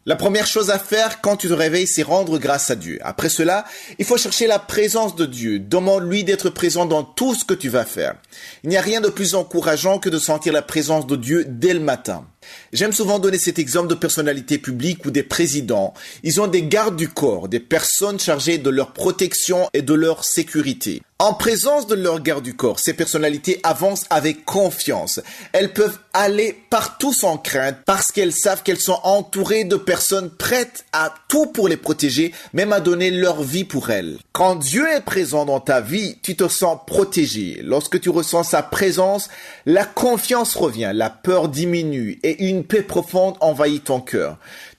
La première chose à faire quand tu te réveilles, c'est rendre grâce à Dieu. Après cela, il faut chercher la présence de Dieu. Demande-lui d'être présent dans tout ce que tu vas faire. Il n'y a rien de plus encourageant que de sentir la présence de Dieu dès le matin. J'aime souvent donner cet exemple de personnalités publiques ou des présidents. Ils ont des gardes du corps, des personnes chargées de leur protection et de leur sécurité. En présence de leur garde du corps, ces personnalités avancent avec confiance. Elles peuvent aller partout sans crainte parce qu'elles savent qu'elles sont entourées de personnes prêtes à tout pour les protéger, même à donner leur vie pour elles. Quand Dieu est présent dans ta vie, tu te sens protégé. Lorsque tu ressens sa présence, la confiance revient, la peur diminue et une paix profonde envahit ton cœur.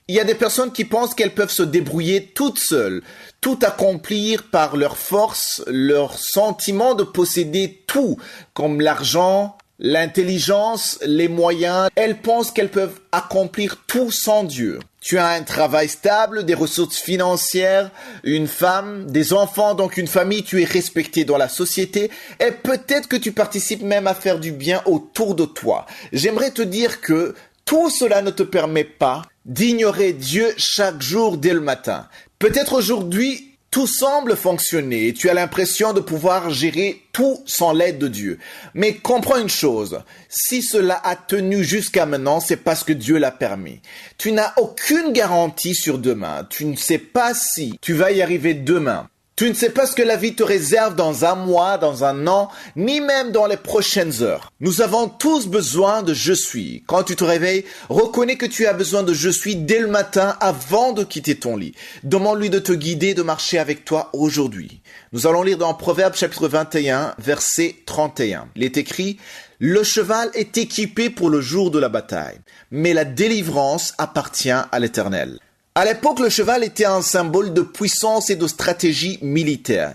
Il y a des personnes qui pensent qu'elles peuvent se débrouiller toutes seules, tout accomplir par leur force, leur sentiment de posséder tout, comme l'argent, l'intelligence, les moyens. Elles pensent qu'elles peuvent accomplir tout sans Dieu. Tu as un travail stable, des ressources financières, une femme, des enfants, donc une famille, tu es respecté dans la société et peut-être que tu participes même à faire du bien autour de toi. J'aimerais te dire que tout cela ne te permet pas d'ignorer Dieu chaque jour dès le matin. Peut-être aujourd'hui, tout semble fonctionner et tu as l'impression de pouvoir gérer tout sans l'aide de Dieu. Mais comprends une chose, si cela a tenu jusqu'à maintenant, c'est parce que Dieu l'a permis. Tu n'as aucune garantie sur demain. Tu ne sais pas si tu vas y arriver demain. Tu ne sais pas ce que la vie te réserve dans un mois, dans un an, ni même dans les prochaines heures. Nous avons tous besoin de je suis. Quand tu te réveilles, reconnais que tu as besoin de je suis dès le matin avant de quitter ton lit. Demande-lui de te guider, de marcher avec toi aujourd'hui. Nous allons lire dans Proverbes chapitre 21, verset 31. Il est écrit « Le cheval est équipé pour le jour de la bataille, mais la délivrance appartient à l'Éternel. » À l'époque, le cheval était un symbole de puissance et de stratégie militaire.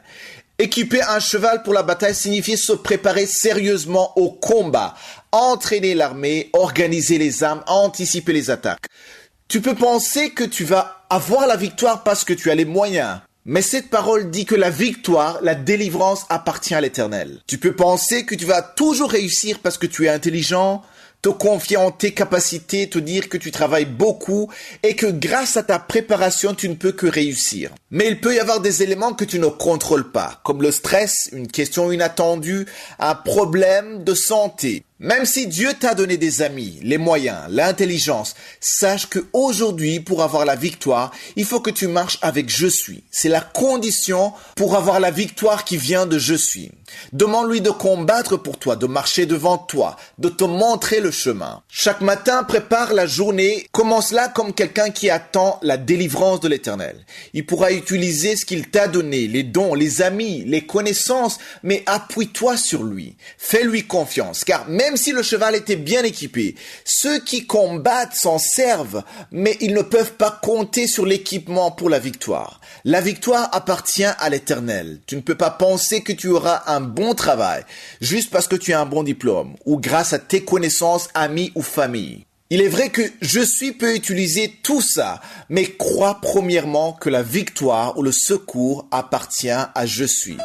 Équiper un cheval pour la bataille signifiait se préparer sérieusement au combat, entraîner l'armée, organiser les armes, anticiper les attaques. Tu peux penser que tu vas avoir la victoire parce que tu as les moyens. Mais cette parole dit que la victoire, la délivrance appartient à l'Éternel. Tu peux penser que tu vas toujours réussir parce que tu es intelligent, te confier en tes capacités, te dire que tu travailles beaucoup et que grâce à ta préparation, tu ne peux que réussir. Mais il peut y avoir des éléments que tu ne contrôles pas, comme le stress, une question inattendue, un problème de santé. Même si Dieu t'a donné des amis, les moyens, l'intelligence, sache que aujourd'hui, pour avoir la victoire, il faut que tu marches avec je suis. C'est la condition pour avoir la victoire qui vient de je suis. Demande-lui de combattre pour toi, de marcher devant toi, de te montrer le chemin. Chaque matin, prépare la journée, commence-la comme quelqu'un qui attend la délivrance de l'Éternel. Il pourra utiliser ce qu'il t'a donné, les dons, les amis, les connaissances, mais appuie-toi sur lui. Fais-lui confiance, car même si le cheval était bien équipé, ceux qui combattent s'en servent, mais ils ne peuvent pas compter sur l'équipement pour la victoire. La victoire appartient à l'Éternel. Tu ne peux pas penser que tu auras un bon travail juste parce que tu as un bon diplôme ou grâce à tes connaissances, amis ou famille. Il est vrai que je suis peut utiliser tout ça, mais crois premièrement que la victoire ou le secours appartient à je suis.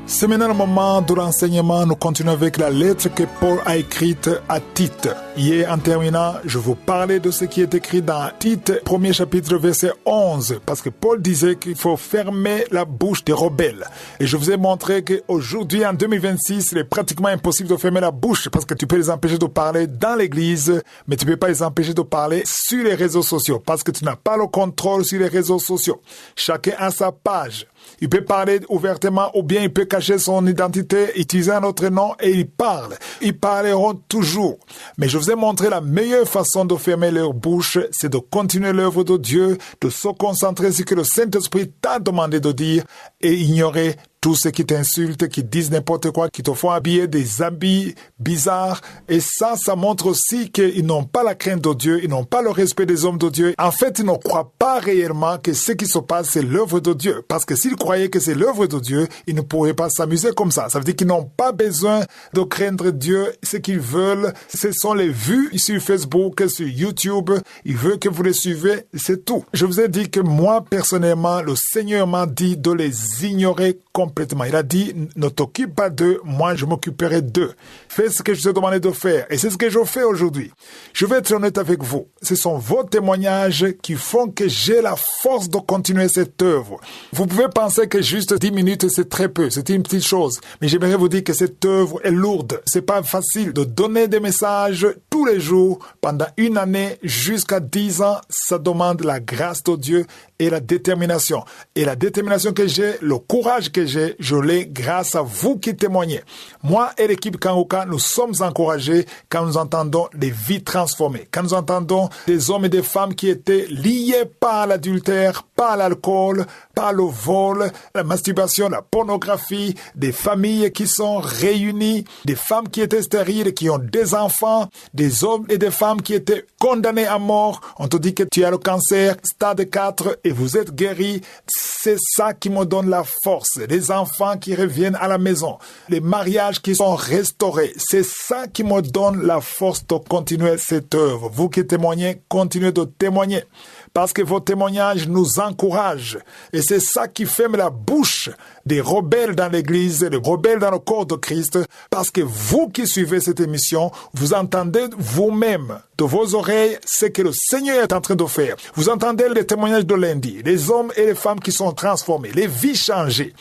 C'est maintenant le moment de l'enseignement. Nous continuons avec la lettre que Paul a écrite à Tite. Hier, en terminant, je vous parlais de ce qui est écrit dans Tite, premier chapitre, verset 11. Parce que Paul disait qu'il faut fermer la bouche des rebelles. Et je vous ai montré qu'aujourd'hui, en 2026, il est pratiquement impossible de fermer la bouche parce que tu peux les empêcher de parler dans l'église, mais tu ne peux pas les empêcher de parler sur les réseaux sociaux parce que tu n'as pas le contrôle sur les réseaux sociaux. Chacun a sa page. Il peut parler ouvertement ou bien il peut cacher son identité, utiliser un autre nom et il parle. Ils parleront toujours. Mais je vous ai montré la meilleure façon de fermer leur bouche, c'est de continuer l'œuvre de Dieu, de se concentrer sur ce que le Saint-Esprit t'a demandé de dire et ignorer tous ceux qui t'insultent, qui disent n'importe quoi, qui te font habiller des habits bizarres. Et ça montre aussi qu'ils n'ont pas la crainte de Dieu, ils n'ont pas le respect des hommes de Dieu. En fait, ils ne croient pas réellement que ce qui se passe, c'est l'œuvre de Dieu. Parce que s'ils croyaient que c'est l'œuvre de Dieu, ils ne pourraient pas s'amuser comme ça. Ça veut dire qu'ils n'ont pas besoin de craindre Dieu. Ce qu'ils veulent, ce sont les vues sur Facebook, sur YouTube. Ils veulent que vous les suivez, c'est tout. Je vous ai dit que moi, personnellement, le Seigneur m'a dit de les ignorer complètement. Il a dit, ne t'occupe pas d'eux, moi je m'occuperai d'eux. Fais ce que je te demandais de faire. Et c'est ce que je fais aujourd'hui. Je vais être honnête avec vous. Ce sont vos témoignages qui font que j'ai la force de continuer cette œuvre. Vous pouvez penser que juste 10 minutes, c'est très peu. C'est une petite chose. Mais j'aimerais vous dire que cette œuvre est lourde. C'est pas facile de donner des messages tous les jours pendant une année jusqu'à 10 ans. Ça demande la grâce de Dieu et la détermination. Et la détermination que j'ai, le courage que j'ai, je l'ai grâce à vous qui témoignez. Moi et l'équipe Kangoka, nous sommes encouragés quand nous entendons des vies transformées, quand nous entendons des hommes et des femmes qui étaient liés par l'adultère, par l'alcool, par le vol, la masturbation, la pornographie, des familles qui sont réunies, des femmes qui étaient stériles, qui ont des enfants, des hommes et des femmes qui étaient condamnés à mort. On te dit que tu as le cancer, stade 4, et vous êtes guéri. C'est ça qui me donne la force. Les enfants qui reviennent à la maison, les mariages qui sont restaurés. C'est ça qui me donne la force de continuer cette œuvre. Vous qui témoignez, continuez de témoigner. Parce que vos témoignages nous encouragent. Et c'est ça qui ferme la bouche des rebelles dans l'Église, des rebelles dans le corps de Christ. Parce que vous qui suivez cette émission, vous entendez vous-même de vos oreilles ce que le Seigneur est en train de faire. Vous entendez les témoignages de lundi, les hommes et les femmes qui sont transformés, les vies changées.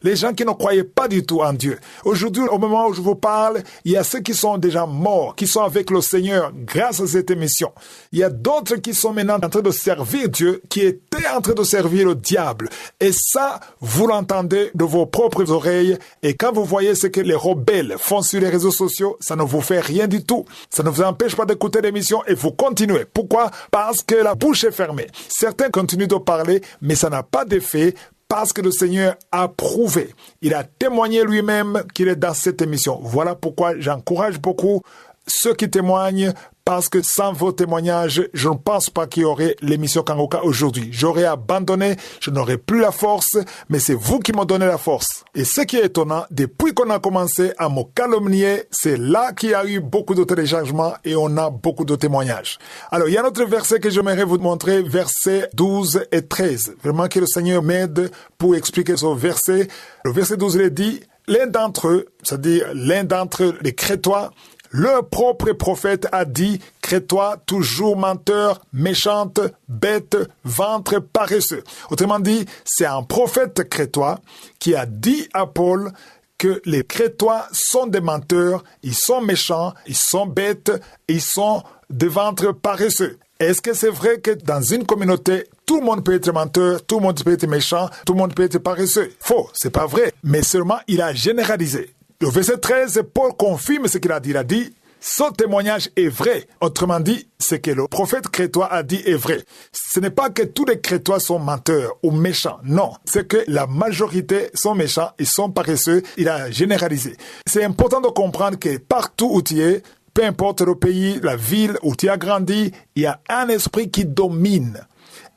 Les gens qui ne croyaient pas du tout en Dieu. Aujourd'hui, au moment où je vous parle, il y a ceux qui sont déjà morts, qui sont avec le Seigneur grâce à cette émission. Il y a d'autres qui sont maintenant en train de servir Dieu, qui étaient en train de servir le diable. Et ça, vous l'entendez de vos propres oreilles. Et quand vous voyez ce que les rebelles font sur les réseaux sociaux, ça ne vous fait rien du tout. Ça ne vous empêche pas d'écouter l'émission et vous continuez. Pourquoi? Parce que la bouche est fermée. Certains continuent de parler, mais ça n'a pas d'effet. Parce que le Seigneur a prouvé, il a témoigné lui-même qu'il est dans cette émission. Voilà pourquoi j'encourage beaucoup ceux qui témoignent, parce que sans vos témoignages, je ne pense pas qu'il y aurait l'émission Kangoka aujourd'hui. J'aurais abandonné, je n'aurais plus la force, mais c'est vous qui m'en donnez la force. Et ce qui est étonnant, depuis qu'on a commencé à me calomnier, c'est là qu'il y a eu beaucoup de téléchargements et on a beaucoup de témoignages. Alors, il y a un autre verset que j'aimerais vous montrer, versets 12 et 13. Vraiment que le Seigneur m'aide pour expliquer ce verset. Le verset 12, il est dit, l'un d'entre eux, c'est-à-dire l'un d'entre les Crétois, leur propre prophète a dit, Crétois, toujours menteur, méchante, bête, ventre paresseux. Autrement dit, c'est un prophète crétois qui a dit à Paul que les Crétois sont des menteurs, ils sont méchants, ils sont bêtes, ils sont des ventres paresseux. Est-ce que c'est vrai que dans une communauté, tout le monde peut être menteur, tout le monde peut être méchant, tout le monde peut être paresseux? Faux, c'est pas vrai. Mais seulement, il a généralisé. Le verset 13, Paul confirme ce qu'il a dit. Il a dit, ce témoignage est vrai. Autrement dit, ce que le prophète crétois a dit est vrai. Ce n'est pas que tous les crétois sont menteurs ou méchants. Non, c'est que la majorité sont méchants, ils sont paresseux. Il a généralisé. C'est important de comprendre que partout où tu es, peu importe le pays, la ville où tu as grandi, il y a un esprit qui domine.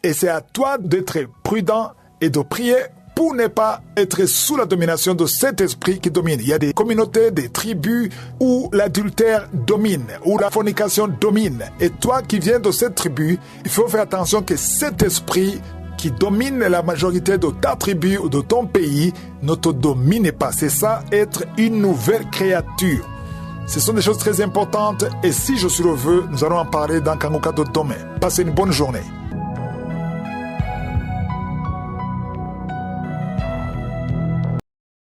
Et c'est à toi d'être prudent et de prier pour ne pas être sous la domination de cet esprit qui domine. Il y a des communautés, des tribus où l'adultère domine, où la fornication domine. Et toi qui viens de cette tribu, il faut faire attention que cet esprit qui domine la majorité de ta tribu ou de ton pays ne te domine pas. C'est ça, être une nouvelle créature. Ce sont des choses très importantes et si je suis le veux, nous allons en parler dans Kangoka de demain. Passez une bonne journée.